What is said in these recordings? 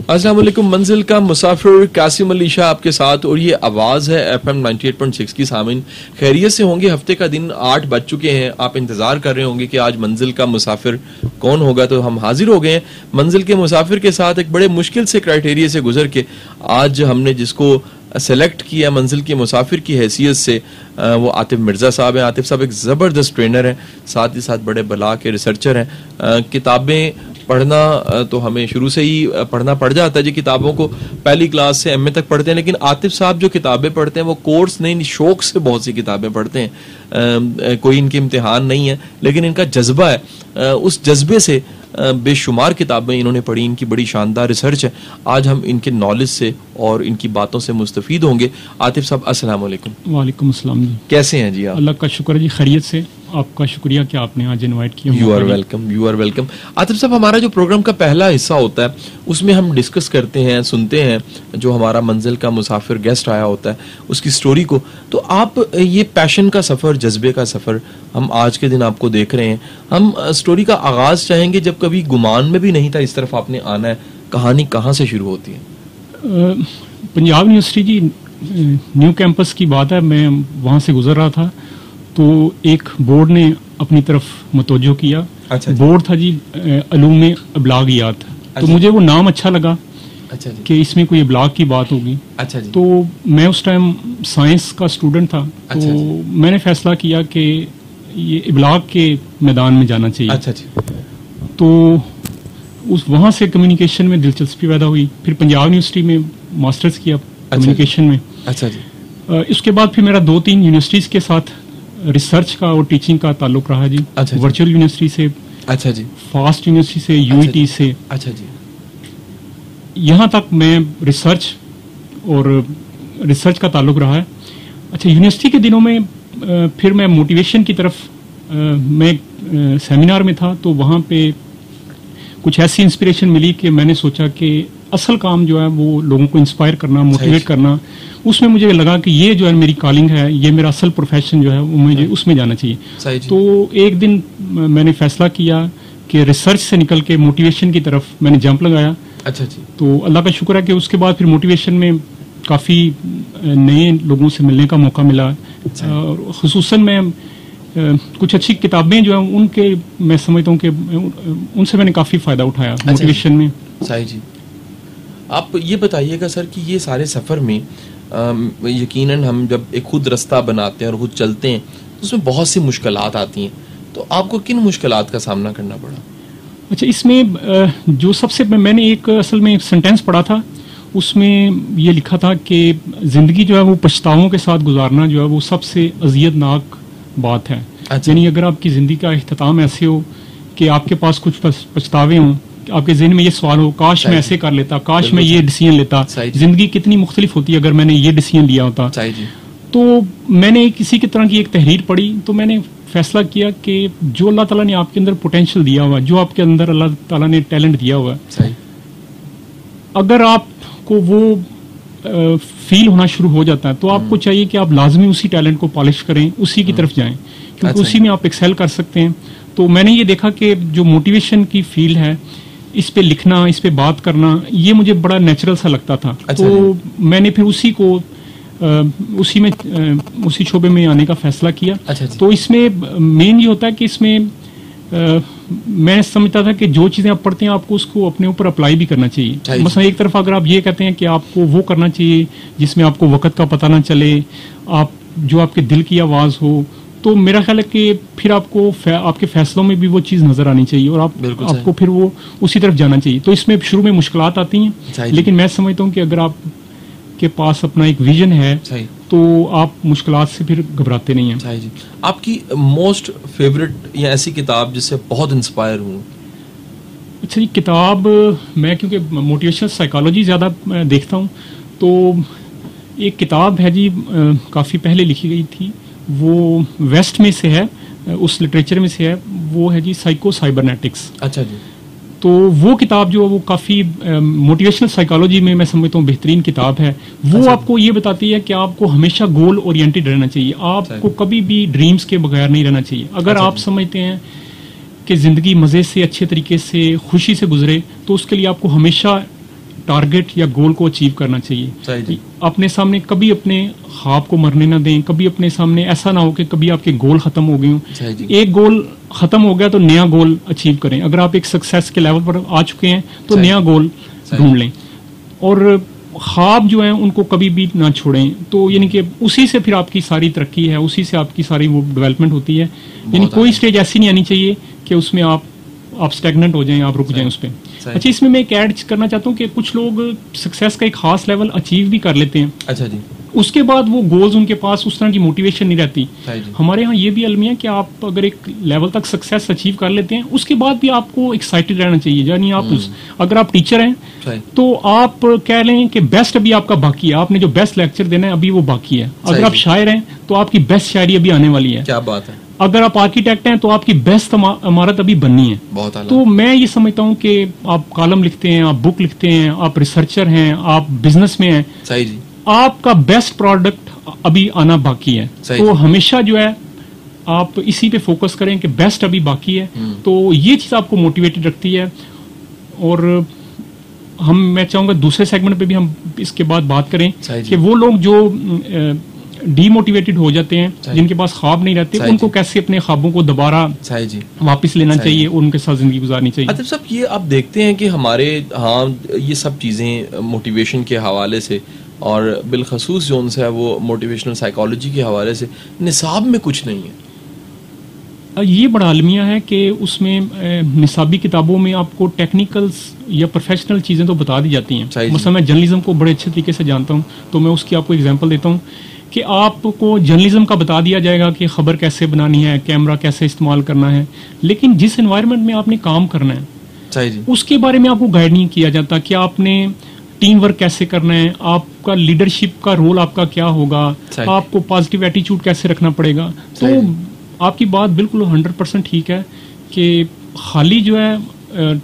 अस्सलाम वालेकुम। मंजिल का मुसाफिर कासिम अली शाह आपके साथ, और ये आवाज़ है FM 98.6 की। सामीन खैरियत से होंगे? हफ्ते का दिन 8 बज चुके हैं, आप इंतज़ार कर रहे होंगे कि आज मंजिल का मुसाफिर कौन होगा, तो हम हाजिर हो गए हैं मंजिल के मुसाफिर के साथ। एक बड़े मुश्किल से क्राइटेरिया से गुजर के आज हमने जिसको सेलेक्ट किया मंजिल के मुसाफिर की हैसियत से, वो आतिफ मिर्ज़ा साहब हैं। आतिफ साहब एक ज़बरदस्त ट्रेनर हैं, साथ ही साथ बड़े बला के रिसर्चर हैं। किताबें पढ़ना तो हमें शुरू से ही पढ़ना पड़ जाता है जी, किताबों को पहली क्लास से MA तक पढ़ते हैं, लेकिन आतिफ साहब जो किताबें पढ़ते हैं वो कोर्स नहीं, शौक से बहुत सी किताबें पढ़ते हैं। कोई इनके इम्तिहान नहीं है, लेकिन इनका जज्बा है, उस जज्बे से बेशुमार किताबें इन्होंने पढ़ी। इनकी बड़ी शानदार रिसर्च है। आज हम इनके नॉलेज से और इनकी बातों से मुस्तफीद होंगे। आतिफ साहब अस्सलाम वालेकुम। वालेकुम अस्सलाम जी, कैसे हैं जी आप? अल्लाह का शुक्र जी, खैरियत से। आपका शुक्रिया कि आपने आज इनवाइट किया। You are welcome, you are welcome. Atif साहब, हमारा जो प्रोग्राम का पहला हिस्सा होता है उसमें हम डिस्कस करते हैं, सुनते हैं जो हमारा मंजिल का मुसाफिर गेस्ट आया होता है उसकी स्टोरी को। तो आप ये पैशन का सफ़र, जज्बे का सफ़र हम आज के दिन आपको देख रहे हैं। हम स्टोरी का आगाज़ चाहेंगे, जब कभी गुमान में भी नहीं था इस तरफ आपने आना है, कहानी कहाँ से शुरू होती है? पंजाब यूनिवर्सिटी जी, न्यू कैंपस की बात है, मैं वहाँ से गुजर रहा था तो एक बोर्ड ने अपनी तरफ मुतवज्जो किया। अच्छा बोर्ड था जी अलूम अबलागियात। तो मुझे वो नाम अच्छा लगा। अच्छा जी। कि इसमें कोई इबलाग की बात होगी। अच्छा जी। तो मैं उस टाइम साइंस का स्टूडेंट था। अच्छा तो जी। मैंने फैसला किया कि ये इबलाग के मैदान में जाना चाहिए। अच्छा जी। तो उस वहाँ से कम्युनिकेशन में दिलचस्पी पैदा हुई। फिर पंजाब यूनिवर्सिटी में मास्टर्स किया कम्युनिकेशन में। अच्छा जी। इसके बाद फिर मेरा 2-3 यूनिवर्सिटीज़ के साथ रिसर्च का और टीचिंग का ताल्लुक रहा जी। अच्छा जी। वर्चुअल यूनिवर्सिटी से, अच्छा जी, फास्ट यूनिवर्सिटी से, UET से। अच्छा जी। यहाँ तक मैं रिसर्च का ताल्लुक रहा है। अच्छा, यूनिवर्सिटी के दिनों में फिर मैं मोटिवेशन की तरफ, मैं सेमिनार में था तो वहाँ पे कुछ ऐसी इंस्पिरेशन मिली कि मैंने सोचा कि असल काम जो है वो लोगों को इंस्पायर करना, मोटिवेट करना, उसमें मुझे लगा कि ये जो है मेरी कॉलिंग है, ये मेरा असल प्रोफेशन जो है वो मुझे उसमें जाना चाहिए। तो एक दिन मैंने फैसला किया कि रिसर्च से निकल के मोटिवेशन की तरफ मैंने जंप लगाया। अच्छा जी। तो अल्लाह का शुक्र है कि उसके बाद फिर मोटिवेशन में काफ़ी नए लोगों से मिलने का मौका मिला। और खुसूसन मैं कुछ अच्छी किताबें जो हैं उनके मैं समझता हूँ कि उनसे मैंने काफ़ी फ़ायदा उठाया मोटिवेशन में। सही जी। आप ये बताइएगा सर कि ये सारे सफ़र में यकीनन हम जब एक खुद रास्ता बनाते हैं और खुद चलते हैं तो उसमें बहुत सी मुश्किलात आती हैं, तो आपको किन मुश्किलात का सामना करना पड़ा? अच्छा, इसमें जो सबसे मैंने एक असल में एक सेंटेंस पढ़ा था, उसमें ये लिखा था कि ज़िंदगी जो है वो पछतावों के साथ गुजारना जो है वो सबसे अज़ियतनाक बात है। यानी अगर आपकी ज़िंदगी का इख्तिताम ऐसे हो कि आपके पास कुछ पछतावे हों, आपके ज़हन में ये सवाल हो, काश मैं ऐसे कर लेता, काश मैं ये डिसीजन लेता, ज़िंदगी कितनी मुख्तलिफ होती अगर मैंने ये डिसीजन लिया होता। तो मैंने किसी की तरह की एक तहरीर पढ़ी तो मैंने फैसला किया कि जो अल्लाह ताला ने आपके अंदर पोटेंशियल दिया हुआ, जो आपके अंदर अल्लाह ताला ने टैलेंट दिया हुआ है, अगर आपको वो फील होना शुरू हो जाता है तो आपको चाहिए कि आप लाजमी उसी टैलेंट को पॉलिश करें, उसी की तरफ जाएं, क्योंकि उसी में आप एक्सेल कर सकते हैं। तो मैंने ये देखा कि जो मोटिवेशन की फील्ड है, इस पे लिखना, इस पे बात करना, ये मुझे बड़ा नेचुरल सा लगता था। तो मैंने फिर उसी शोबे में आने का फैसला किया। तो इसमें मेन ये होता है कि इसमें मैं समझता था कि जो चीज़ें आप पढ़ते हैं आपको उसको अपने ऊपर अप्लाई भी करना चाहिए। मसलन एक तरफ अगर आप ये कहते हैं कि आपको वो करना चाहिए जिसमें आपको वक्त का पता ना चले, आप जो आपके दिल की आवाज़ हो, तो मेरा ख्याल है कि फिर आपको आपके फैसलों में भी वो चीज़ नज़र आनी चाहिए और आपको फिर वो उसी तरफ जाना चाहिए। तो इसमें शुरू में मुश्किलात आती हैं, लेकिन मैं समझता हूँ कि अगर आप के पास अपना एक विजन है तो आप मुश्किलात से फिर घबराते नहीं हैं। जी। आपकी मोस्ट फेवरेट या ऐसी किताब जिससे बहुत इंस्पायर हूँ? अच्छा जी, किताब मैं क्योंकि मोटिवेशनल साइकोलॉजी ज़्यादा देखता हूँ, तो एक किताब है जी, काफ़ी पहले लिखी गई थी, वो वेस्ट में से है, उस लिटरेचर में से है, वो है जी साइको साइबरनेटिक्स। अच्छा जी। तो वो किताब जो है वो काफ़ी मोटिवेशनल साइकोलॉजी में मैं समझता हूँ बेहतरीन किताब है। वो आपको ये बताती है कि आपको हमेशा गोल ओरिएंटेड रहना चाहिए, आपको कभी भी ड्रीम्स के बगैर नहीं रहना चाहिए। अगर आप समझते हैं कि ज़िंदगी मज़े से, अच्छे तरीके से, खुशी से गुजरे, तो उसके लिए आपको हमेशा टारगेट या गोल को अचीव करना चाहिए। अपने सामने कभी अपने ख्वाब को मरने ना दें, कभी अपने सामने ऐसा ना हो कि कभी आपके गोल खत्म हो गए हों। एक गोल खत्म हो गया तो नया गोल अचीव करें। अगर आप एक सक्सेस के लेवल पर आ चुके हैं तो नया गोल ढूंढ लें, और ख्वाब जो है उनको कभी भी ना छोड़ें। तो यानी कि उसी से फिर आपकी सारी तरक्की है, उसी से आपकी सारी वो डेवलपमेंट होती है। यानी कोई स्टेज ऐसी नहीं आनी चाहिए कि उसमें आप स्टैग्नेंट हो जाएं, आप रुक जाएं उस पर। अच्छा, इसमें मैं एक ऐड करना चाहता हूँ कि कुछ लोग सक्सेस का एक खास लेवल अचीव भी कर लेते हैं। अच्छा जी। उसके बाद वो गोल्स उनके पास उस तरह की मोटिवेशन नहीं रहती। हमारे यहाँ ये भी अलमिया है कि आप अगर एक लेवल तक सक्सेस अचीव कर लेते हैं, उसके बाद भी आपको एक्साइटेड रहना चाहिए। यानी आप अगर आप टीचर हैं तो आप कह लें कि बेस्ट अभी आपका बाकी है, आपने जो बेस्ट लेक्चर देना है अभी वो बाकी है। अगर आप शायर हैं तो आपकी बेस्ट शायरी अभी आने वाली है। क्या बात है। अगर आप आर्किटेक्ट हैं तो आपकी बेस्ट इमारत अभी बननी है। बहुत आला। तो मैं ये समझता हूँ कि आप कॉलम लिखते हैं, आप बुक लिखते हैं, आप रिसर्चर हैं, आप बिजनेस में हैं, सही जी, आपका बेस्ट प्रोडक्ट अभी आना बाकी है। तो हमेशा जो है आप इसी पे फोकस करें कि बेस्ट अभी बाकी है। तो ये चीज आपको मोटिवेटेड रखती है। और मैं चाहूंगा दूसरे सेगमेंट पे भी हम इसके बाद बात करें कि वो लोग जो डीमोटिवेटेड हो जाते हैं, जिनके पास ख्वाब नहीं रहते, उनको कैसे अपने ख्वाबों को दोबारा वापस लेना चाहिए और उनके साथ जिंदगी गुजारनी चाहिए। मतलब सब ये आप देखते हैं कि हमारे ये सब चीज़ें मोटिवेशन के हवाले से और बिलखसूस जो उनसे है वो मोटिवेशनल साइकोलॉजी के हवाले से निसाब में कुछ नहीं है। ये बड़ा अलमिया है कि उसमें निसाबी किताबों में आपको टेक्निकल्स या प्रोफेशनल चीज़ें तो बता दी जाती हैं। मतलब मैं जर्नलिज्म को बड़े अच्छे तरीके से जानता हूँ, तो मैं उसकी आपको एग्जांपल देता हूँ कि आपको जर्नलिज्म का बता दिया जाएगा कि खबर कैसे बनानी है, कैमरा कैसे इस्तेमाल करना है, लेकिन जिस एनवायरनमेंट में आपने काम करना है उसके बारे में आपको गाइड नहीं किया जाता कि आपने टीम वर्क कैसे करना है, आपका लीडरशिप का रोल आपका क्या होगा, आपको पॉजिटिव एटीट्यूड कैसे रखना पड़ेगा। तो आपकी बात बिल्कुल 100% ठीक है कि खाली जो है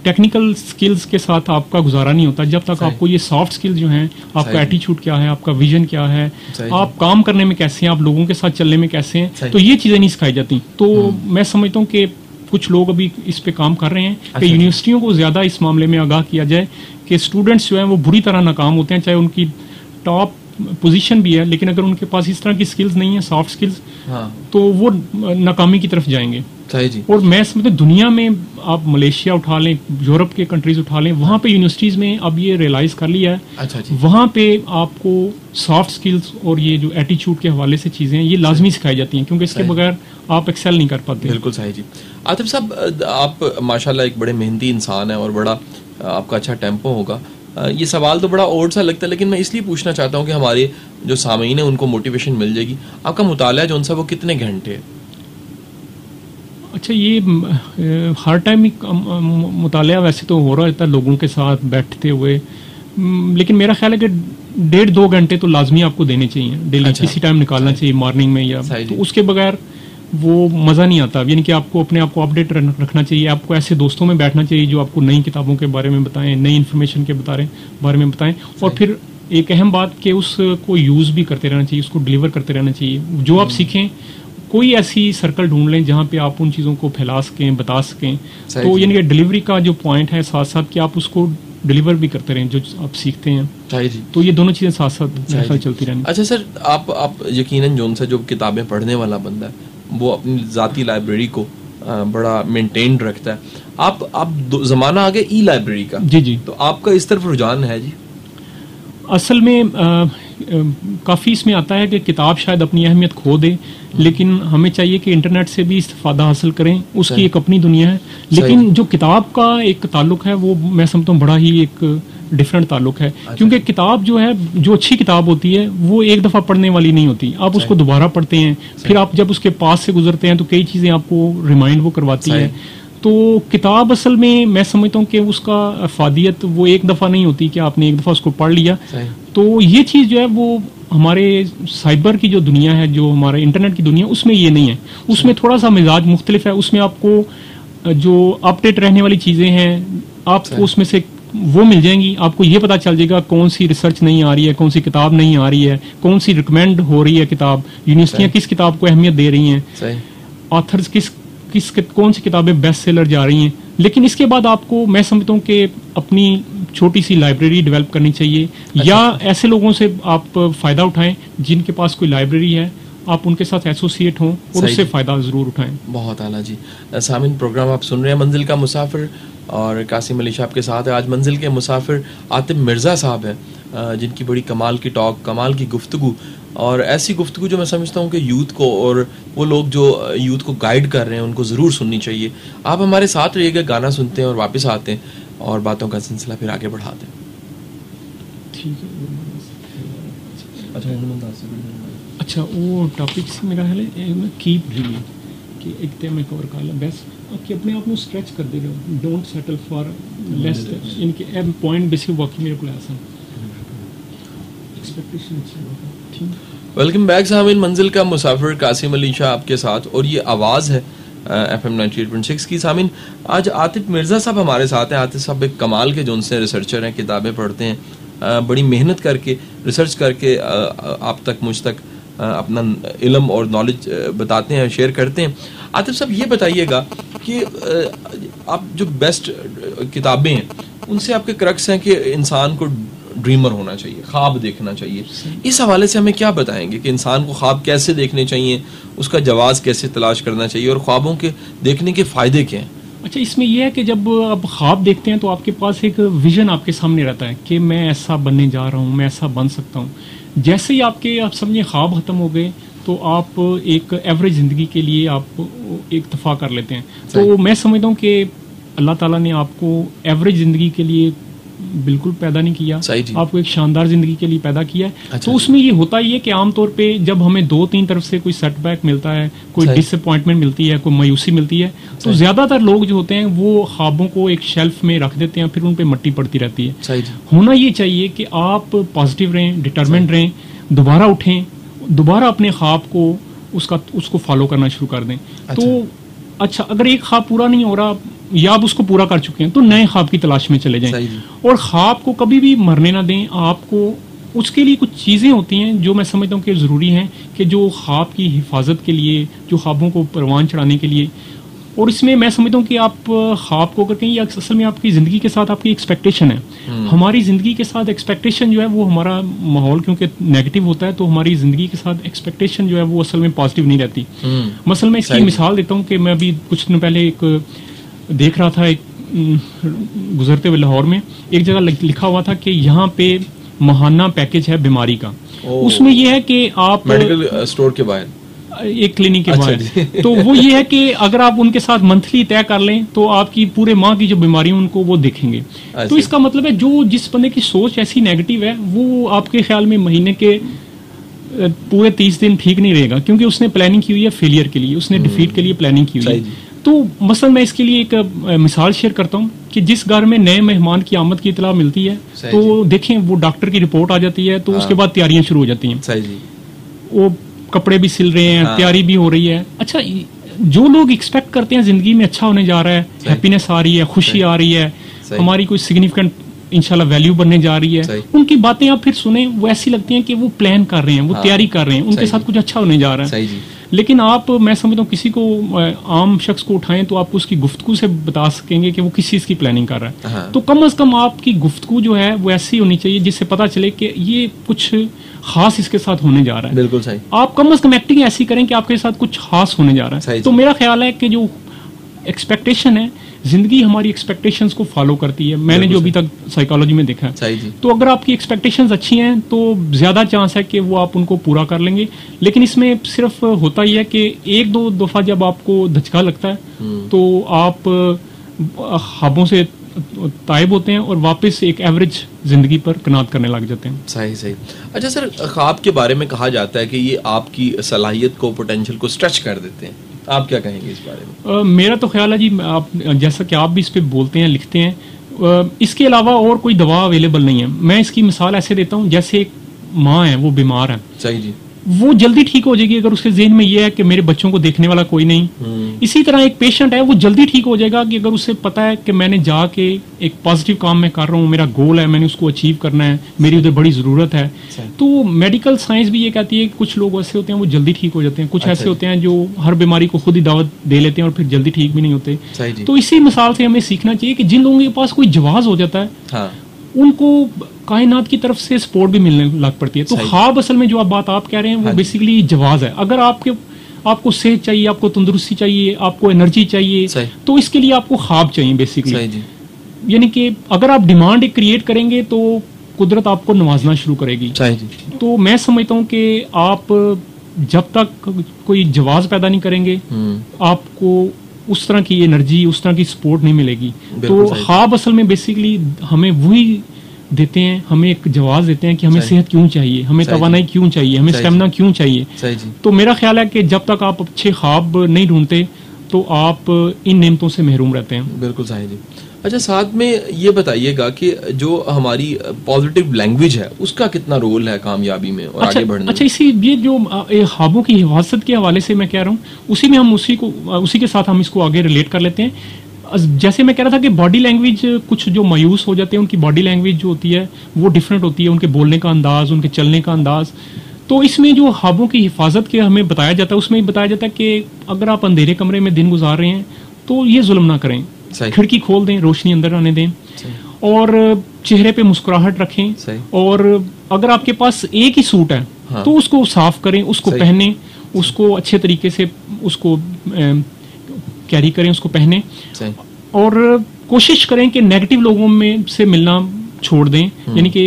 टेक्निकल स्किल्स के साथ आपका गुजारा नहीं होता जब तक आपको ये सॉफ्ट स्किल्स जो हैं, आपका एटीट्यूड क्या है, आपका विजन क्या है, आप काम करने में कैसे हैं, आप लोगों के साथ चलने में कैसे हैं, तो ये चीज़ें नहीं सिखाई जाती। तो मैं समझता हूँ कि कुछ लोग अभी इस पे काम कर रहे हैं कि यूनिवर्सिटियों को ज़्यादा इस मामले में आगाह किया जाए कि स्टूडेंट्स जो हैं वो बुरी तरह नाकाम होते हैं, चाहे उनकी टॉप पोजीशन भी है, लेकिन अगर उनके पास इस तरह की स्किल्स नहीं है, सॉफ्ट स्किल्स, तो वो नाकामी की तरफ जाएंगे। जी। और मैं समझता दुनिया में आप मलेशिया उठा लें, यूरोप के कंट्रीज उठा लें, वहाँ पे यूनिवर्सिटीज में अब ये रियलाइज कर लिया है। वहाँ पे आपको सॉफ्ट स्किल्स और ये जो एटीट्यूड के हवाले से चीजें ये लाजमी सिखाई जाती हैं, क्योंकि इसके बगैर आप एक्सेल नहीं कर पाते। बिल्कुल सही जी। आतिफ साहब, आप माशाल्लाह एक बड़े मेहनती इंसान है और बड़ा आपका अच्छा टेम्पो होगा। ये सवाल तो बड़ा ओल्ड सा लगता है, लेकिन मैं इसलिए पूछना चाहता हूँ कि हमारे जो सामीन है उनको मोटिवेशन मिल जाएगी। आपका मुताला जो उनसा वो कितने घंटे है? अच्छा, ये हर टाइम मुताला वैसे तो हो रहा रहता है लोगों के साथ बैठते हुए, लेकिन मेरा ख्याल है कि 1.5-2 घंटे तो लाजमी आपको देने चाहिए डेली। किसी टाइम निकालना चाहिए, मॉर्निंग में या तो उसके बगैर वो मज़ा नहीं आता। यानी कि आपको अपने आप को अपडेट रखना चाहिए। आपको ऐसे दोस्तों में बैठना चाहिए जो आपको नई किताबों के बारे में बताएं, नई इन्फॉर्मेशन के बारे में बताएं, और फिर एक अहम बात कि उसको यूज़ भी करते रहना चाहिए, उसको डिलीवर करते रहना चाहिए। जो आप सीखें कोई ऐसी सर्कल ढूंढ लें जहाँ पे आप उन चीज़ों को फैला सकें, बता सकें। तो यानी कि डिलीवरी का जो पॉइंट है साथ साथ कि आप उसको डिलीवर भी करते रहें जो आप सीखते हैं। तो ये दोनों चीज़ें साथ साथ चलती रहनी। अच्छा सर, आप यकीनन जो उनसे जो किताबें पढ़ने वाला बंदा है वो अपनी ज़ाती लाइब्रेरी को बड़ा मेंटेन्ड रखता है। आप ज़माना आ गया ई लाइब्रेरी का। जी। तो आपका इस तरफ रुझान है जी? असल में काफ़ी इसमें आता है कि किताब शायद अपनी अहमियत खो दे, लेकिन हमें चाहिए कि इंटरनेट से भी इस्तेफादा हासिल करें। उसकी एक अपनी दुनिया है, लेकिन जो किताब का एक ताल्लुक है वो मैं समझता हूँ बड़ा ही एक डिफरेंट ताल्लुक है। क्योंकि किताब जो है, जो अच्छी किताब होती है वो एक दफ़ा पढ़ने वाली नहीं होती। आप उसको दोबारा पढ़ते हैं, फिर आप जब उसके पास से गुजरते हैं तो कई चीज़ें आपको रिमाइंड वो करवाती है। तो किताब असल में मैं समझता हूँ कि उसका अफादियत वो एक दफ़ा नहीं होती कि आपने एक दफ़ा उसको पढ़ लिया। तो ये चीज़ जो है वो हमारे साइबर की जो दुनिया है, जो हमारे इंटरनेट की दुनिया, उसमें ये नहीं है। उसमें थोड़ा सा मिजाज मुख्तलिफ है। उसमें आपको जो अपडेट रहने वाली चीज़ें हैं आपको उसमें से वो मिल जाएंगी। आपको ये पता चल जाएगा कौन सी रिसर्च नहीं आ रही है, कौन सी किताब नहीं आ रही है, कौन सी रिकमेंड हो रही है किताब, यूनिवर्सिटियाँ किस किताब को अहमियत दे रही हैं, ऑथर्स किस कौन सी किताबें बेस्ट सेलर जा रही हैं। लेकिन इसके बाद आपको मैं समझता हूँ कि अपनी छोटी सी लाइब्रेरी डेवलप करनी चाहिए, या ऐसे लोगों से आप फ़ायदा उठाएं जिनके पास कोई लाइब्रेरी है, आप उनके साथ एसोसिएट हों और उससे फ़ायदा ज़रूर उठाएं। बहुत आला जी। सामिन, प्रोग्राम आप सुन रहे हैं मंजिल का मुसाफिर, और कासिम अली शाह आपके साथ है। आज मंजिल के मुसाफिर आतिफ मिर्ज़ा साहब हैं, जिनकी बड़ी कमाल की टॉक, कमाल की गुफ्तगू, और ऐसी गुफ्तगू जो मैं समझता हूँ कि यूथ को और वो लोग जो यूथ को गाइड कर रहे हैं उनको ज़रूर सुननी चाहिए। आप हमारे साथ रहिएगा, गाना सुनते हैं और वापस आते हैं और बातों का सिलसिला फिर आगे बढ़ाते हैं। ठीक है। अच्छा, वो टॉपिक से मेरा ख्याल है कीप ड्रीमिंग कि एक ते में कवर कर ला बेस्ट कि अपने आप को स्ट्रेच कर दे रहे हो, डोंट सेटल फॉर लेस। इनके पॉइंट बेसिक वाकई मेरे को ऐसा एक्सपेक्टेशन अच्छा होगा। ठीक, वेलकम बैक सामिन, मंजिल का मुसाफिर कासिम अली शाह आपके साथ, और ये आवाज़ है FM 98.6 की। सामिन, आज आतिफ मिर्ज़ा साहब हमारे साथ हैं। आतिफ साहब एक कमाल के जो उनसे रिसर्चर हैं, किताबें पढ़ते हैं, बड़ी मेहनत करके रिसर्च करके आप तक, मुझ तक अपना इल्म और नॉलेज बताते हैं, शेयर करते हैं। आतिफ साहब, ये बताइएगा कि आप जो बेस्ट किताबें हैं उनसे आपके क्रक्स हैं कि इंसान को ड्रीमर होना चाहिए, ख्वाब देखना चाहिए। इस हवाले से हमें क्या बताएंगे कि इंसान को ख्वाब कैसे देखने चाहिए, उसका जवाब कैसे तलाश करना चाहिए, और ख्वाबों के देखने के फ़ायदे क्या हैं? अच्छा, इसमें यह है कि जब आप ख्वाब देखते हैं तो आपके पास एक विजन आपके सामने रहता है कि मैं ऐसा बनने जा रहा हूँ, मैं ऐसा बन सकता हूँ। जैसे ही आप समझिए ख्वाब ख़त्म हो गए तो आप एक एवरेज ज़िंदगी के लिए आप एक दफ़ा कर लेते हैं। तो मैं समझता हूँ कि अल्लाह ताला ने आपको एवरेज ज़िंदगी के लिए बिल्कुल पैदा नहीं किया, आपको एक शानदार ज़िंदगी के लिए पैदा किया है। तो उसमें ये होता ही है कि आमतौर पे जब हमें 2-3 तरफ से कोई सेटबैक मिलता है, कोई डिसअपॉइंटमेंट मिलती है, कोई मायूसी मिलती है, तो ज़्यादातर लोग जो होते हैं वो ख्वाबों को एक शेल्फ में रख देते हैं, फिर उन पर मट्टी पड़ती रहती है। होना ये चाहिए कि आप पॉजिटिव रहें, डिटरमेंट रहें, दोबारा उठें, दोबारा अपने ख्वाब को उसको फॉलो करना शुरू कर दें। तो अच्छा, अगर एक ख्वाब पूरा नहीं हो रहा या आप उसको पूरा कर चुके हैं तो नए ख्वाब की तलाश में चले जाएं, और ख्वाब को कभी भी मरने ना दें। आपको उसके लिए कुछ चीज़ें होती हैं जो मैं समझता हूँ कि ज़रूरी हैं, कि जो ख्वाब की हिफाजत के लिए, जो ख्वाबों को परवान चढ़ाने के लिए। और इसमें मैं समझता हूँ कि आप ख्वाब को अगर कहीं, असल में आपकी ज़िंदगी के साथ आपकी एक्सपेक्टेशन है। हमारी ज़िंदगी के साथ एक्सपेक्टेशन जो है वो हमारा माहौल क्योंकि नेगेटिव होता है, तो हमारी ज़िंदगी के साथ एक्सपेक्टेशन जो है वो असल में पॉजिटिव नहीं रहती। मसल मैं इसकी मिसाल देता हूँ कि मैं अभी कुछ दिन पहले एक देख रहा था, एक गुजरते हुए लाहौर में एक जगह लिखा हुआ था कि यहाँ पे महाना पैकेज है बीमारी का। उसमें यह है कि आप मेडिकल स्टोर के बाहर, एक क्लिनिक के बाहर, तो वो ये है कि अगर आप उनके साथ मंथली तय कर लें तो आपकी पूरे माह की जो बीमारी है उनको वो देखेंगे। तो इसका मतलब है जो जिस बंदे की सोच ऐसी नेगेटिव है वो आपके ख्याल में महीने के पूरे 30 दिन ठीक नहीं रहेगा, क्योंकि उसने प्लानिंग की हुई है फेलियर के लिए, उसने डिफीट के लिए प्लानिंग की हुई है। तो मसलन मैं इसके लिए एक मिसाल शेयर करता हूँ कि जिस घर में नए मेहमान की आमद की इतला मिलती है तो देखें वो डॉक्टर की रिपोर्ट आ जाती है, तो उसके बाद तैयारियां शुरू हो जाती हैं। वो कपड़े भी सिल रहे हैं, तैयारी भी हो रही है। अच्छा, जो लोग एक्सपेक्ट करते हैं जिंदगी में अच्छा होने जा रहा है, हैप्पीनेस आ रही है, खुशी आ रही है, हमारी कोई सिग्निफिकेंट इंशाल्लाह वैल्यू बनने जा रही है, उनकी बातें आप फिर सुने, वो ऐसी लगती हैं कि वो प्लान कर रहे हैं, वो तैयारी कर रहे हैं, उनके साथ कुछ अच्छा होने जा रहा है। लेकिन आप, मैं समझता हूँ किसी को आम शख्स को उठाएं तो आप उसकी गुफ्तगू से बता सकेंगे कि वो किस चीज़ की प्लानिंग कर रहा है। तो कम अज कम आपकी गुफ्तगू जो है वो ऐसी होनी चाहिए जिससे पता चले कि ये कुछ खास इसके साथ होने जा रहा है। बिल्कुल सही। आप कम अज कम एक्टिंग ऐसी करें कि आपके साथ कुछ खास होने जा रहा है। तो मेरा ख्याल है कि जो एक्सपेक्टेशन है, जिंदगी हमारी एक्सपेक्टेशंस को फॉलो करती है, मैंने जो अभी तक साइकोलॉजी में देखा है। तो अगर आपकी एक्सपेक्टेशंस अच्छी हैं तो ज्यादा चांस है कि वो आप उनको पूरा कर लेंगे। लेकिन इसमें सिर्फ होता ही है कि 1-2 दफा जब आपको धचका लगता है तो आप ख्वाबों से तायब होते हैं और वापस एक एवरेज जिंदगी पर कनात करने लग जाते हैं। सही सही। अच्छा सर, ख्वाब के बारे में कहा जाता है कि ये आपकी सलाहियत को, पोटेंशियल को स्ट्रेच कर देते हैं, आप क्या कहेंगे इस बारे में? मेरा तो ख्याल है जी, आप जैसा कि आप भी इस पे बोलते हैं, लिखते हैं, इसके अलावा और कोई दवा अवेलेबल नहीं है। मैं इसकी मिसाल ऐसे देता हूँ, जैसे एक माँ है, वो बीमार है, सही जी, वो जल्दी ठीक हो जाएगी अगर उसके ज़हन में ये है कि मेरे बच्चों को देखने वाला कोई नहीं। इसी तरह एक पेशेंट है वो जल्दी ठीक हो जाएगा कि अगर उसे पता है कि मैंने जाके एक पॉजिटिव काम मैं कर रहा हूँ, मेरा गोल है, मैंने उसको अचीव करना है, मेरी उधर बड़ी ज़रूरत है। तो मेडिकल साइंस भी ये कहती है कि कुछ लोग ऐसे होते हैं वो जल्दी ठीक हो जाते हैं, कुछ ऐसे होते हैं जो हर बीमारी को खुद ही दावत दे लेते हैं और फिर जल्दी ठीक भी नहीं होते। तो इसी मिसाल से हमें सीखना चाहिए कि जिन लोगों के पास कोई जवाज हो जाता है उनको कायनात की तरफ से सपोर्ट भी मिलने लग पड़ती है। तो ख्वाब असल में जो बात आप कह रहे हैं वो बेसिकली जवाज है। अगर आपको सेहत चाहिए, आपको तंदुरुस्ती चाहिए, आपको एनर्जी चाहिए, तो इसके लिए आपको ख्वाब चाहिए बेसिकली। यानी कि अगर आप डिमांड एक क्रिएट करेंगे तो कुदरत आपको नवाजना शुरू करेगी। तो मैं समझता हूँ कि आप जब तक कोई जवाज पैदा नहीं करेंगे आपको उस तरह की एनर्जी, उस तरह की सपोर्ट नहीं मिलेगी। तो ख्वाब असल में बेसिकली हमें वही देते हैं, हमें एक जवाब देते हैं कि हमें सेहत क्यों चाहिए, हमें तवानाई क्यों चाहिए, हमें स्टेमिना क्यों चाहिए। तो मेरा ख्याल है कि जब तक आप अच्छे ख्वाब नहीं ढूंढते तो आप इन नेमतों से महरूम रहते हैं। बिल्कुल सही जी। अच्छा, साथ में ये बताइएगा कि जो हमारी पॉजिटिव लैंग्वेज है उसका कितना रोल है कामयाबी में और आगे बढ़ने में? अच्छा, इसी ये जो ख्वाबों की हिफाजत के हवाले से मैं कह रहा हूँ, उसी में हम उसी के साथ हम इसको आगे रिलेट कर लेते हैं। जैसे मैं कह रहा था कि बॉडी लैंग्वेज, कुछ जो मायूस हो जाते हैं उनकी बॉडी लैंग्वेज जो होती है वो डिफरेंट होती है, उनके बोलने का अंदाज, उनके चलने का अंदाज। तो इसमें जो ख्वाबों की हिफाजत के हमें बताया जाता है, उसमें बताया जाता है कि अगर आप अंधेरे कमरे में दिन गुजार रहे हैं तो ये जुल्म ना करें, खिड़की खोल दें, रोशनी अंदर आने दें और चेहरे पे मुस्कुराहट रखें। और अगर आपके पास एक ही सूट है तो उसको साफ करें, उसको पहने, उसको अच्छे तरीके से उसको कैरी करें, उसको पहने और कोशिश करें कि नेगेटिव लोगों में से मिलना छोड़ दें। यानी कि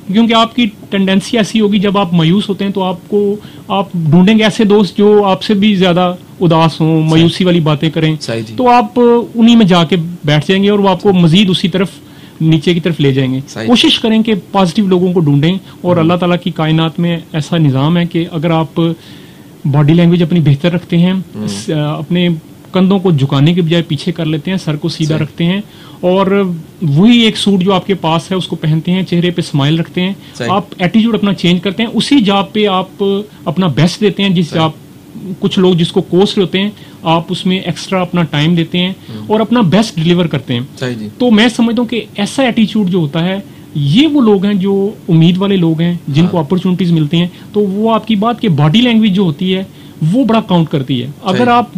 क्योंकि आपकी टेंडेंसी ऐसी होगी जब आप मायूस होते हैं तो आप ढूंढेंगे ऐसे दोस्त जो आपसे भी ज्यादा उदास हों, मायूसी वाली बातें करें, तो आप उन्हीं में जाके बैठ जाएंगे और वो आपको मजीद उसी तरफ नीचे की तरफ ले जाएंगे। कोशिश करें कि पॉजिटिव लोगों को ढूंढें और अल्लाह ताला की कायनात में ऐसा निज़ाम है कि अगर आप बॉडी लैंग्वेज अपनी बेहतर रखते हैं, अपने कंधों को झुकाने के बजाय पीछे कर लेते हैं, सर को सीधा रखते हैं और वही एक सूट जो आपके पास है उसको पहनते हैं, चेहरे पे स्माइल रखते हैं, आप एटीट्यूड अपना चेंज करते हैं, उसी जॉब पे आप अपना बेस्ट देते हैं। जिस आप कुछ लोग जिसको कोर्स होते हैं आप उसमें एक्स्ट्रा अपना टाइम देते हैं और अपना बेस्ट डिलीवर करते हैं। तो मैं समझता हूँ कि ऐसा एटीट्यूड जो होता है, ये वो लोग हैं जो उम्मीद वाले लोग हैं, जिनको अपॉर्चुनिटीज मिलती हैं। तो वो आपकी बात कि बॉडी लैंग्वेज जो होती है वो बड़ा काउंट करती है। अगर आप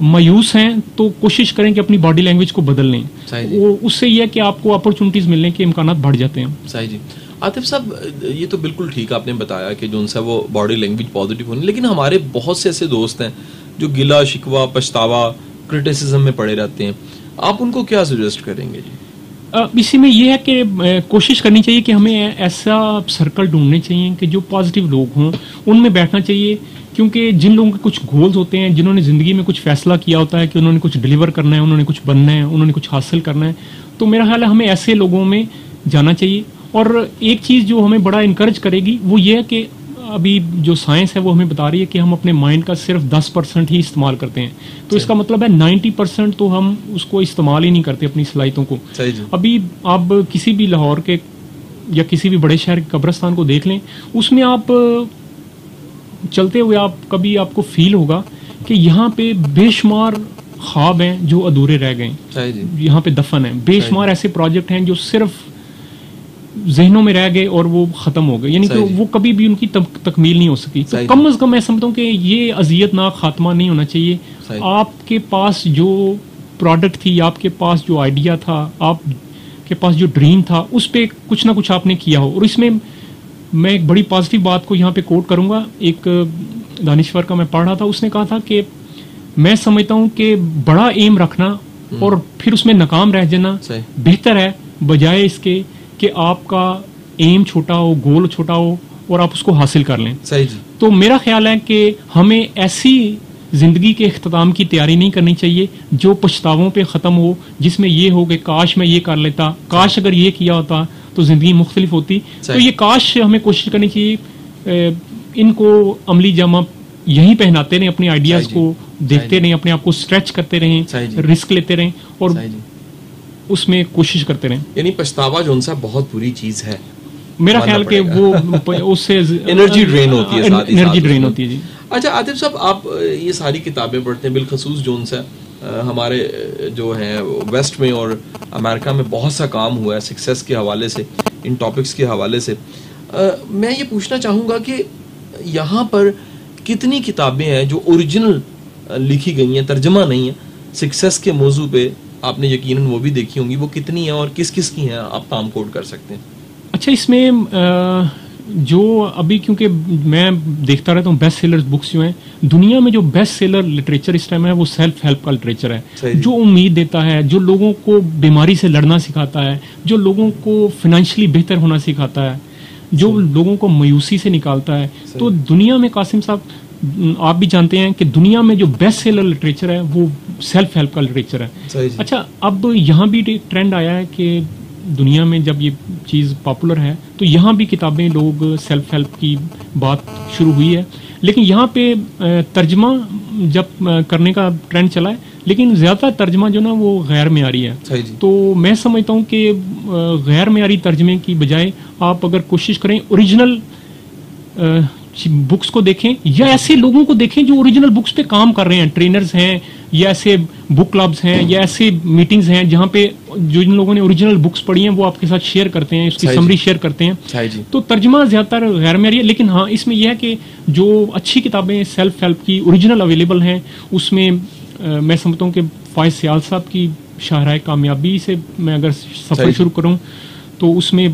मायूस हैं तो कोशिश करें कि अपनी बॉडी लैंग्वेज को बदल लें, वो उससे यह है कि आपको अपॉर्चुनिटीज मिलने के इम्कानात बढ़ जाते हैं। सही जी। आतिफ साहब, ये तो बिल्कुल ठीक आपने बताया कि जो उनसे वो बॉडी लैंग्वेज पॉजिटिव होनी, लेकिन हमारे बहुत से ऐसे दोस्त हैं जो गिला शिकवा, पछतावा, क्रिटिसिज्म में पड़े रहते हैं, आप उनको क्या सजेस्ट करेंगे जी? इसी में यह है कि कोशिश करनी चाहिए कि हमें ऐसा सर्कल ढूंढने चाहिए कि जो पॉजिटिव लोग हों, उनमें बैठना चाहिए। क्योंकि जिन लोगों के कुछ गोल्स होते हैं, जिन्होंने ज़िंदगी में कुछ फैसला किया होता है कि उन्होंने कुछ डिलीवर करना है, उन्होंने कुछ बनना है, उन्होंने कुछ हासिल करना है, तो मेरा ख्याल है हमें ऐसे लोगों में जाना चाहिए। और एक चीज़ जो हमें बड़ा इनकरेज करेगी वो ये है कि अभी जो साइंस है वो हमें बता रही है कि हम अपने माइंड का सिर्फ 10% ही इस्तेमाल करते हैं। तो इसका मतलब है 90% तो हम उसको इस्तेमाल ही नहीं करते, अपनी सलाहियतों को। अभी आप किसी भी लाहौर के या किसी भी बड़े शहर के कब्रिस्तान को देख लें, उसमें आप चलते हुए आप कभी आपको फील होगा कि यहाँ पे बेशुमार ख्वाब हैं जो अधूरे रह गए, यहाँ पे दफन है। बेशुमार ऐसे प्रोजेक्ट हैं जो सिर्फ जहनों में रह गए और वो खत्म हो गए, यानी कि वो कभी भी उनकी तकमील नहीं हो सकी। तो कम अज कम मैं समझता हूँ कि ये अजियतनाक खात्मा नहीं होना चाहिए। आपके पास जो प्रोडक्ट थी, आपके पास जो आइडिया था, आपके पास जो ड्रीम था, उस पर कुछ ना कुछ आपने किया हो। और इसमें मैं एक बड़ी पॉजिटिव बात को यहाँ पे कोट करूंगा। एक दानिश्वर का मैं पढ़ रहा था, उसने कहा था कि मैं समझता हूँ कि बड़ा एम रखना और फिर उसमें नाकाम रह जाना बेहतर है, बजाय इसके कि आपका एम छोटा हो, गोल छोटा हो और आप उसको हासिल कर लें। सही जी। तो मेरा ख्याल है कि हमें ऐसी जिंदगी के इख्तिताम की तैयारी नहीं करनी चाहिए जो पछतावों पे ख़त्म हो, जिसमें ये हो कि काश मैं ये कर लेता, काश अगर ये किया होता तो जिंदगी मुख्तलिफ होती। तो ये काश हमें कोशिश करनी चाहिए, इनको अमली जामा यही पहनाते रहें, अपने आइडियाज को देखते रहें, अपने आप को स्ट्रेच करते रहें, रिस्क लेते रहें और उसमें कोशिश करते रहें। यानी पछतावा जो उनसा बहुत बुरी चीज है, मेरा ख्याल के वो उससे एनर्जी ड्रेन होती है, एनर्जी ड्रेन होती है जी। अच्छा आतिफ साहब, आप ये सारी किताबें पढ़ते हैं, बिलखसूस जोन सा हमारे जो हैं वेस्ट में और अमेरिका में बहुत सा काम हुआ है सक्सेस के हवाले से, इन टॉपिक्स के हवाले से। मैं ये पूछना चाहूँगा कि यहाँ पर कितनी किताबें हैं जो ओरिजिनल लिखी गई हैं, तर्जमा नहीं है, सक्सेस के मौजू पे आपने यकीनन वो भी देखी होंगी, वो कितनी हैं और किस किस की हैं, आप नाम कोड कर सकते हैं? अच्छा, इसमें जो अभी क्योंकि मैं देखता रहता हूँ बेस्ट सेलर्स बुक्स जो हैं दुनिया में, जो बेस्ट सेलर लिटरेचर इस टाइम है वो सेल्फ हेल्प का लिटरेचर है, जो उम्मीद देता है, जो लोगों को बीमारी से लड़ना सिखाता है, जो लोगों को फाइनेंशियली बेहतर होना सिखाता है, जो लोगों को मायूसी से निकालता है। तो दुनिया में कासिम साहब आप भी जानते हैं कि दुनिया में जो बेस्ट सेलर लिटरेचर है वो सेल्फ हेल्प का लिटरेचर है। अच्छा, अब यहाँ भी ट्रेंड आया है कि दुनिया में जब ये चीज़ पॉपुलर है तो यहाँ भी किताबें, लोग सेल्फ हेल्प की बात शुरू हुई है, लेकिन यहाँ पे तर्जमा जब करने का ट्रेंड चला है, लेकिन ज़्यादा तर्जमा जो ना वो गैर मेयारी है। तो मैं समझता हूँ कि गैर मेयारी तर्जमे की बजाय आप अगर कोशिश करें ओरिजिनल बुक्स को देखें, या ऐसे लोगों को देखें जो ओरिजिनल बुक्स पे काम कर रहे हैं, ट्रेनर्स हैं या ऐसे बुक क्लब्स हैं या ऐसे मीटिंग्स हैं जहाँ पे जो जिन लोगों ने ओरिजिनल बुक्स पढ़ी हैं वो आपके साथ शेयर करते हैं, उसकी समरी शेयर करते हैं। तो तर्जमा ज्यादातर गैर मेयारी है, लेकिन हाँ इसमें यह है कि जो अच्छी किताबें सेल्फ हेल्प की ओरिजिनल अवेलेबल हैं उसमें मैं समझता हूँ कि फायज सियाल साहब की शाहराए कामयाबी से मैं अगर सफर शुरू करूँ तो उसमें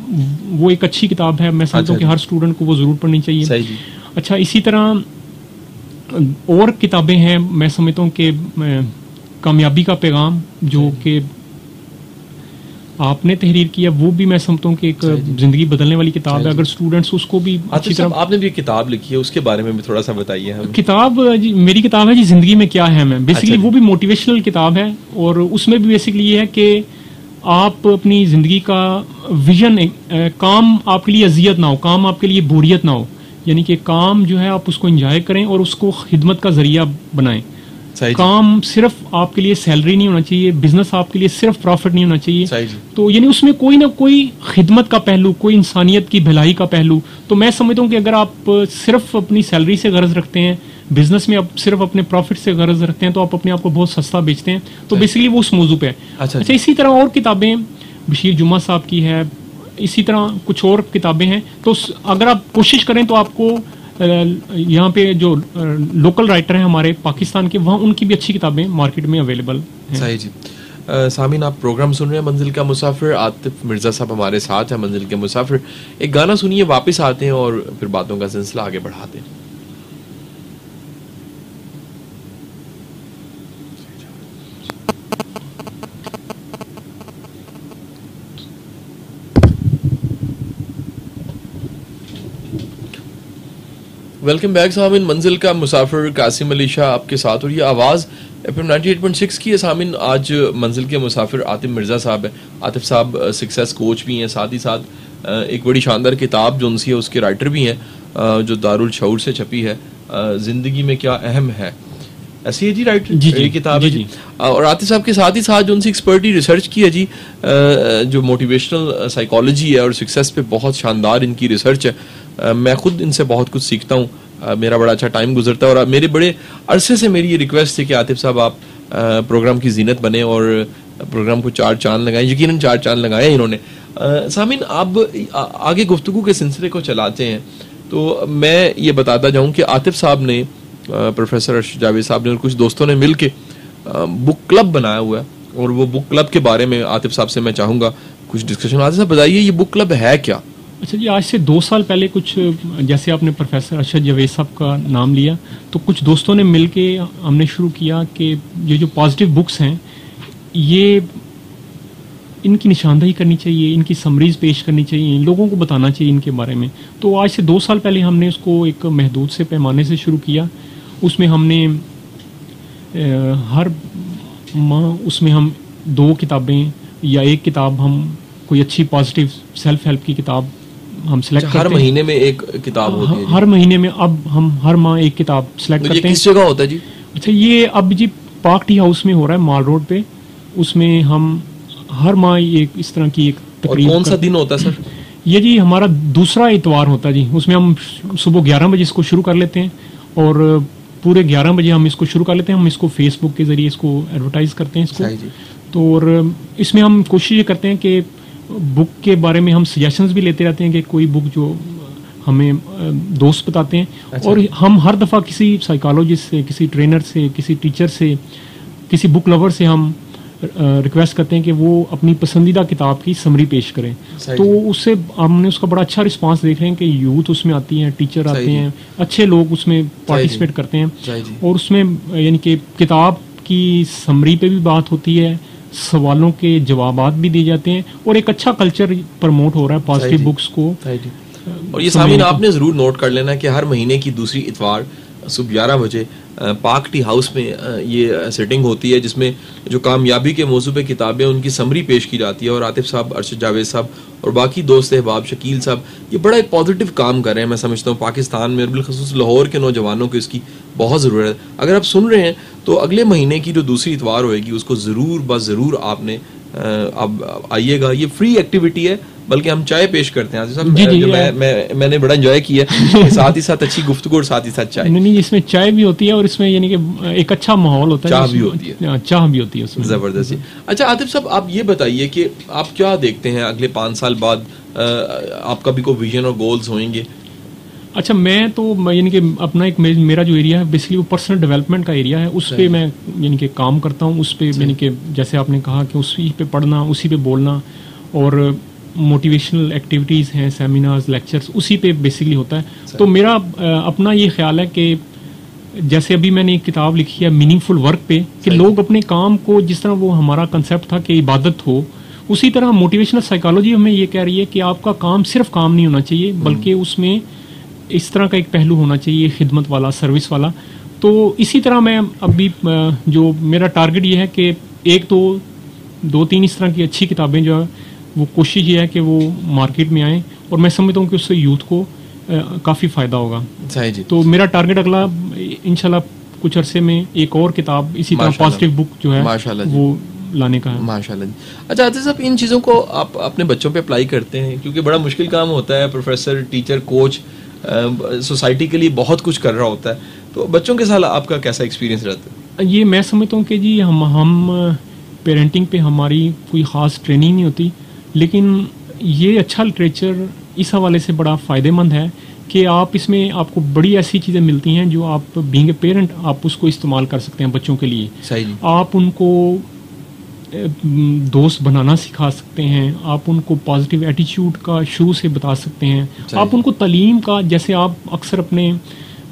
वो एक अच्छी किताब है। मैं समझता हूँ कि हर स्टूडेंट को वो जरूर पढ़नी चाहिए। अच्छा, इसी तरह और किताबें हैं, मैं समझता हूँ कि कामयाबी का पैगाम जो कि आपने तहरीर किया, वो भी मैं समझता हूँ कि एक जिंदगी बदलने वाली किताब है। अगर स्टूडेंट्स उसको भी अच्छी तरह, आपने भी किताब लिखी है, उसके बारे में भी थोड़ा सा बताइए हमें। किताब जी, मेरी किताब है जी जिंदगी में क्या है मैं, बेसिकली वो भी मोटिवेशनल किताब है, और उसमें भी बेसिकली ये है कि आप अपनी जिंदगी का विजन, काम आपके लिए अजियत ना हो, काम आपके लिए बोरियत ना हो, यानी कि काम जो है आप उसको एंजॉय करें और उसको खिदमत का जरिया बनाएं। काम सिर्फ आपके लिए सैलरी नहीं होना चाहिए, बिजनेस आपके लिए सिर्फ प्रॉफिट नहीं होना चाहिए। तो यानी उसमें कोई ना कोई खिदमत का पहलू, कोई इंसानियत की भलाई का पहलू। तो मैं समझता हूँ कि अगर आप सिर्फ अपनी सैलरी से गर्ज रखते हैं, बिजनेस में आप सिर्फ अपने प्रॉफिट से गर्ज रखते हैं, तो आप अपने आप को बहुत सस्ता बेचते हैं। तो बेसिकली वो उस मौजू पे है। अच्छा, इसी तरह और किताबें बशीर जुम्मा साहब की है, इसी तरह कुछ और किताबें हैं। तो अगर आप कोशिश करें तो आपको यहाँ पे जो लोकल राइटर हैं हमारे पाकिस्तान के, वहाँ उनकी भी अच्छी किताबें मार्केट में अवेलेबल हैं। सही जी। सामीन, आप प्रोग्राम सुन रहे हैं मंजिल का मुसाफिर, आतिफ मिर्जा साहब हमारे साथ हैं मंजिल के मुसाफिर। एक गाना सुनिए, वापस आते हैं और फिर बातों का सिलसिला आगे बढ़ाते हैं। वेलकम बैक सामिन, मंजिल का मुसाफिर कासिम अली शाह आपके साथ, और ये आवाज़ FM 98.6 की है। सामिन, आज मंजिल के मुसाफिर आतिफ मिर्ज़ा साहब है। आतिफ साहब सक्सेस कोच भी हैं, साथ ही साथ एक बड़ी शानदार किताब जो उनसी है उसके राइटर भी हैं, जो दारुल शऊर से छपी है, ज़िंदगी में क्या अहम है, ऐसी है जी राइटर ये किताब है जी। और आतिफ साहब के साथ ही साथ जो उनसे एक्सपर्टी रिसर्च की है जी, जो मोटिवेशनल साइकोलॉजी है और सक्सेस पे बहुत शानदार इनकी रिसर्च है। मैं खुद इनसे बहुत कुछ सीखता हूँ, मेरा बड़ा अच्छा टाइम गुजरता है, और मेरे बड़े अरसे से मेरी ये रिक्वेस्ट थी कि आतिफ साहब आप प्रोग्राम की जीनत बने और प्रोग्राम को 4 चांद लगाए। यकीनन 4 चांद लगाए इन्होंने। सामिन, आप आगे गुफ्तगू के सिलसिले को चलाते हैं तो मैं ये बताता जाऊँ कि आतिफ साहब ने, प्रोफेसर अर्शद जावेद साहब ने और कुछ दोस्तों ने मिल के बुक क्लब बनाया हुआ है, और वो बुक क्लब के बारे में आतिफ साहब से मैं चाहूँगा कुछ डिस्कशन। आतिफ साहब बताइए, ये बुक क्लब है क्या? अच्छा जी, आज से 2 साल पहले कुछ, जैसे आपने प्रोफेसर अर्शद जावेद साहब का नाम लिया, तो कुछ दोस्तों ने मिल के हमने शुरू किया कि ये जो पॉजिटिव बुक्स हैं ये इनकी निशानदही करनी चाहिए, इनकी समरीज पेश करनी चाहिए, लोगों को बताना चाहिए इनके बारे में। तो आज से 2 साल पहले हमने उसको एक महदूद से पैमाने से शुरू किया। उसमें हमने हर माह उसमें हम 2 किताबें या 1 किताब, हम कोई अच्छी पॉजिटिव सेल्फ हेल्प की किताब हम सिलेक्ट करते हैं। हर महीने में एक किताब होती है? हर महीने में अब हम हर माह 1 किताब सिलेक्ट करते हैं। किस जगह होता है जी? अच्छा, ये अब जी पार्क टी हाउस में हो रहा है, माल रोड पे। उसमें हम हर माह एक इस तरह की एक और कौन सा दिन होता है सर? ये जी हमारा दूसरा इतवार होता है जी, उसमें हम सुबह 11 बजे इसको शुरू कर लेते हैं और पूरे 11 बजे हम इसको शुरू कर लेते हैं। हम इसको फेसबुक के जरिए इसको एडवर्टाइज करते हैं इसको। तो और इसमें हम कोशिश ये करते हैं कि बुक के बारे में हम सजेशंस भी लेते रहते हैं कि कोई बुक जो हमें दोस्त बताते हैं। अच्छा। और हम हर दफ़ा किसी साइकोलॉजिस्ट से, किसी ट्रेनर से, किसी टीचर से, किसी बुक लवर से हम रिक्वेस्ट करते हैं कि वो अपनी पसंदीदा किताब की समरी पेश करें। तो उससे हमने उसका बड़ा अच्छा रिस्पांस देख रहे हैं कि यूथ उसमें आती हैं, टीचर आते हैं, अच्छे लोग उसमें पार्टिसिपेट करते हैं और उसमें यानी कि किताब की समरी पे भी बात होती है, सवालों के जवाबात भी दिए जाते हैं और एक अच्छा कल्चर प्रमोट हो रहा है पॉजिटिव बुक्स को। और ये सामीन आपने जरूर नोट कर लेना कि हर महीने की दूसरी इतवार सुबह 11 बजे पार्क टी हाउस में ये सेटिंग होती है जिसमें जो कामयाबी के मौजू पे किताबें उनकी समरी पेश की जाती है और आतिफ साहब, अरशद जावेद साहब और बाकी दोस्त अहबाब, शकील साहब ये बड़ा एक पॉजिटिव काम कर रहे हैं। मैं समझता हूँ पाकिस्तान में और बिलखसूस लाहौर के नौजवानों को इसकी बहुत ज़रूरत है। अगर आप सुन रहे हैं तो अगले महीने की जो दूसरी इतवार होएगी उसको ज़रूर बस ज़रूर आपने अब आइएगा। ये फ्री एक्टिविटी है, बल्कि हम चाय पेश करते हैं आज साहब। मैंने बड़ा एंजॉय किया, साथ ही साथ अच्छी गुफ्तगू और साथ ही साथ चाय। नहीं, इसमें चाय भी होती है और इसमें यानी कि एक अच्छा माहौल होता है, चाह भी होती है, चाह भी होती है उसमें। जबरदस्त। अच्छा आतिफ साहब, आप ये बताइए कि आप क्या देखते हैं अगले 5 साल बाद, आपका भी कोई विजन और गोल्स होंगे? अच्छा, मैं तो यानी कि अपना एक मेरा जो एरिया है बेसिकली वो पर्सनल डेवलपमेंट का एरिया है, उस पर मैं यानी कि काम करता हूँ। उस पर यानी कि जैसे आपने कहा कि उसी पे पढ़ना, उसी पे बोलना और मोटिवेशनल एक्टिविटीज़ हैं, सेमिनार्स, लेक्चर्स, उसी पे बेसिकली होता है। तो मेरा अपना ये ख्याल है कि जैसे अभी मैंने एक किताब लिखी है मीनिंगफुल वर्क पे, कि लोग अपने काम को जिस तरह वो हमारा कंसेप्ट था कि इबादत हो, उसी तरह मोटिवेशनल साइकोलॉजी हमें ये कह रही है कि आपका काम सिर्फ काम नहीं होना चाहिए, बल्कि उसमें इस तरह का एक पहलू होना चाहिए, खिदमत वाला, सर्विस वाला। तो इसी तरह मैं अभी जो मेरा टारगेट ये है कि एक दो तीन इस तरह की अच्छी किताबें जो है वो कोशिश ये है कि वो मार्केट में आएँ और मैं समझता हूँ कि उससे यूथ को काफ़ी फ़ायदा होगा। सही जी। तो मेरा टारगेट अगला इंशाल्लाह कुछ अरसे में एक और किताब इसी तरह पॉजिटिव बुक जो है वो लाने का है। माशाल्लाह। अच्छा आतिफ साहब, इन चीज़ों को आप अपने बच्चों पे अप्लाई करते हैं? क्योंकि बड़ा मुश्किल काम होता है, प्रोफेसर, टीचर, कोच सोसाइटी के लिए बहुत कुछ कर रहा होता है, तो बच्चों के साथ आपका कैसा एक्सपीरियंस रहता है? ये मैं समझता हूँ कि जी हम पेरेंटिंग पे हमारी कोई ख़ास ट्रेनिंग नहीं होती, लेकिन ये अच्छा लिटरेचर इस हवाले से बड़ा फ़ायदेमंद है कि आप इसमें आपको बड़ी ऐसी चीज़ें मिलती हैं जो आप बीइंग ए पेरेंट आप उसको इस्तेमाल कर सकते हैं बच्चों के लिए। सही। आप उनको दोस्त बनाना सिखा सकते हैं, आप उनको पॉजिटिव एटीट्यूड का शुरू से बता सकते हैं, आप उनको तालीम का, जैसे आप अक्सर अपने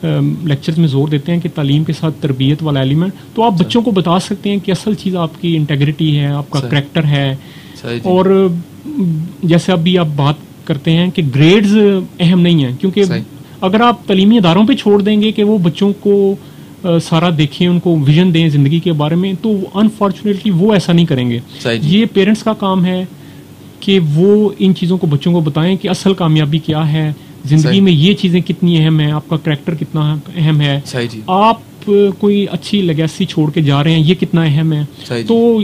लेक्चर्स में जोर देते हैं कि तालीम के साथ तरबियत वाला एलिमेंट, तो आप बच्चों को बता सकते हैं कि असल चीज़ आपकी इंटेग्रिटी है, आपका करैक्टर है। और जैसे अभी आप बात करते हैं कि ग्रेड्स अहम नहीं है, क्योंकि अगर आप तालीमी इदारों पे छोड़ देंगे कि वो बच्चों को सारा देखें, उनको विजन दें ज़िंदगी के बारे में, तो अनफॉर्चुनेटली वो ऐसा नहीं करेंगे। ये पेरेंट्स का काम है कि वो इन चीज़ों को बच्चों को बताएं कि असल कामयाबी क्या है, ज़िंदगी में ये चीज़ें कितनी अहम है, आपका करैक्टर कितना अहम है, आप कोई अच्छी लेगेसी छोड़ के जा रहे हैं, ये कितना अहम है। तो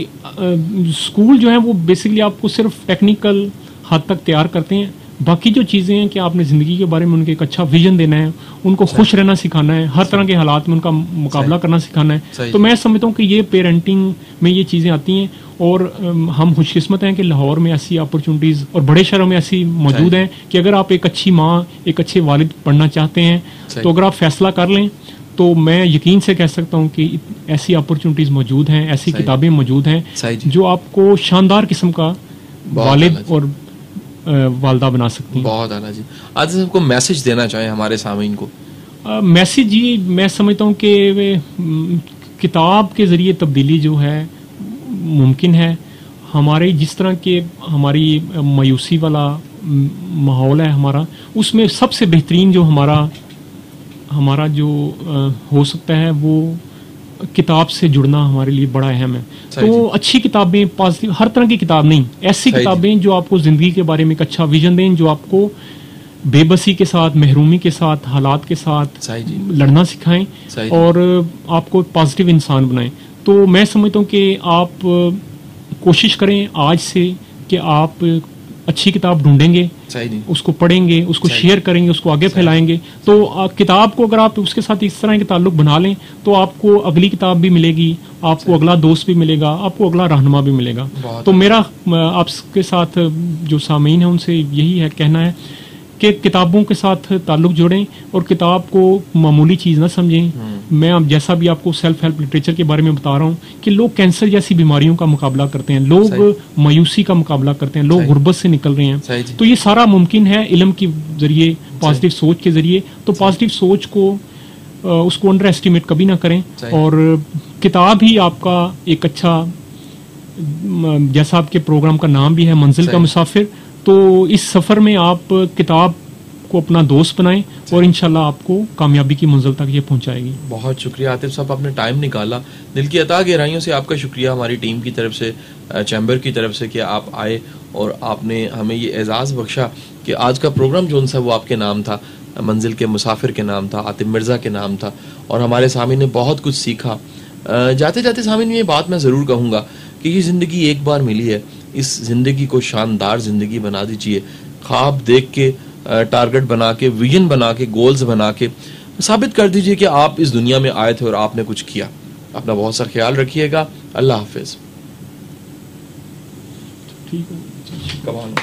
स्कूल जो है वो बेसिकली आपको सिर्फ टेक्निकल हद तक तैयार करते हैं, बाकी जो चीज़ें हैं कि आपने ज़िंदगी के बारे में उनके एक अच्छा विजन देना है, उनको खुश रहना सिखाना है, हर तरह के हालात में उनका मुकाबला करना सिखाना है। तो मैं समझता हूँ कि ये पेरेंटिंग में ये चीज़ें आती हैं और हम खुशकिस्मत हैं कि लाहौर में ऐसी अपॉर्चुनिटीज़ और बड़े शहरों में ऐसी मौजूद हैं कि अगर आप एक अच्छी माँ, एक अच्छे वालिद पढ़ना चाहते हैं, तो अगर आप फैसला कर लें तो मैं यकीन से कह सकता हूँ कि ऐसी अपॉर्चुनिटीज़ मौजूद हैं, ऐसी किताबें मौजूद हैं जो आपको शानदार किस्म का वालिद और वालदा बना सकती हैं। बहुत आला जी। आज सबको मैसेज देना चाहें हमारे सामीन को? मैसेज जी, मैं समझता हूँ कि किताब के ज़रिए तब्दीली जो है मुमकिन है। हमारे जिस तरह के हमारी मायूसी वाला माहौल है हमारा, उसमें सबसे बेहतरीन जो हमारा जो हो सकता है वो किताब से जुड़ना हमारे लिए बड़ा अहम है। तो अच्छी किताबें, पॉजिटिव, हर तरह की किताब नहीं, ऐसी किताबें जो आपको ज़िंदगी के बारे में एक अच्छा विजन दें, जो आपको बेबसी के साथ, महरूमी के साथ, हालात के साथ लड़ना सिखाएं और आपको पॉजिटिव इंसान बनाएं। तो मैं समझता हूँ कि आप कोशिश करें आज से कि आप अच्छी किताब ढूंढेंगे, सही नहीं। उसको पढ़ेंगे, उसको शेयर करेंगे, उसको आगे फैलाएंगे, तो किताब को अगर आप उसके साथ इस तरह के ताल्लुक बना लें तो आपको अगली किताब भी मिलेगी, आपको अगला दोस्त भी मिलेगा, आपको अगला रहनुमा भी मिलेगा। तो मेरा आपके साथ जो सामीन है उनसे यही है कहना है कि किताबों के साथ ताल्लुक जोड़ें और किताब को मामूली चीज़ ना समझें। मैं अब जैसा भी आपको सेल्फ हेल्प लिटरेचर के बारे में बता रहा हूँ कि लोग कैंसर जैसी बीमारियों का मुकाबला करते हैं, लोग मायूसी का मुकाबला करते हैं, लोग गुर्बत से निकल रहे हैं, तो ये सारा मुमकिन है इल्म के जरिए, पॉजिटिव सोच के जरिए। तो पॉजिटिव सोच को उसको अंडर एस्टिमेट कभी ना करें। और किताब ही आपका एक अच्छा, जैसा आपके प्रोग्राम का नाम भी है मंजिल का मुसाफिर, तो इस सफर में आप किताब को अपना दोस्त बनाएं और इंशाल्लाह आपको कामयाबी की मंजिल तक ये पहुंचाएगी। बहुत शुक्रिया आतिफ साहब, आपने टाइम निकाला, दिल की अता गहराइयों से आपका शुक्रिया हमारी टीम की तरफ से, चैम्बर की तरफ से, कि आप आए और आपने हमें ये एजाज़ बख्शा कि आज का प्रोग्राम जो सा वो आपके नाम था, मंजिल के मुसाफिर के नाम था, आतिफ मिर्ज़ा के नाम था, और हमारे सामीन ने बहुत कुछ सीखा। जाते जाते सामीन ये बात मैं ज़रूर कहूँगा कि ये ज़िंदगी एक बार मिली है, इस ज़िंदगी को शानदार ज़िंदगी बना दीजिए। ख्वाब देख के, टारगेट बना के, विजन बना के, गोल्स बना के साबित कर दीजिए कि आप इस दुनिया में आए थे और आपने कुछ किया। अपना बहुत सा ख्याल रखिएगा। अल्लाह हाफिज़। ठीक है। कमाल।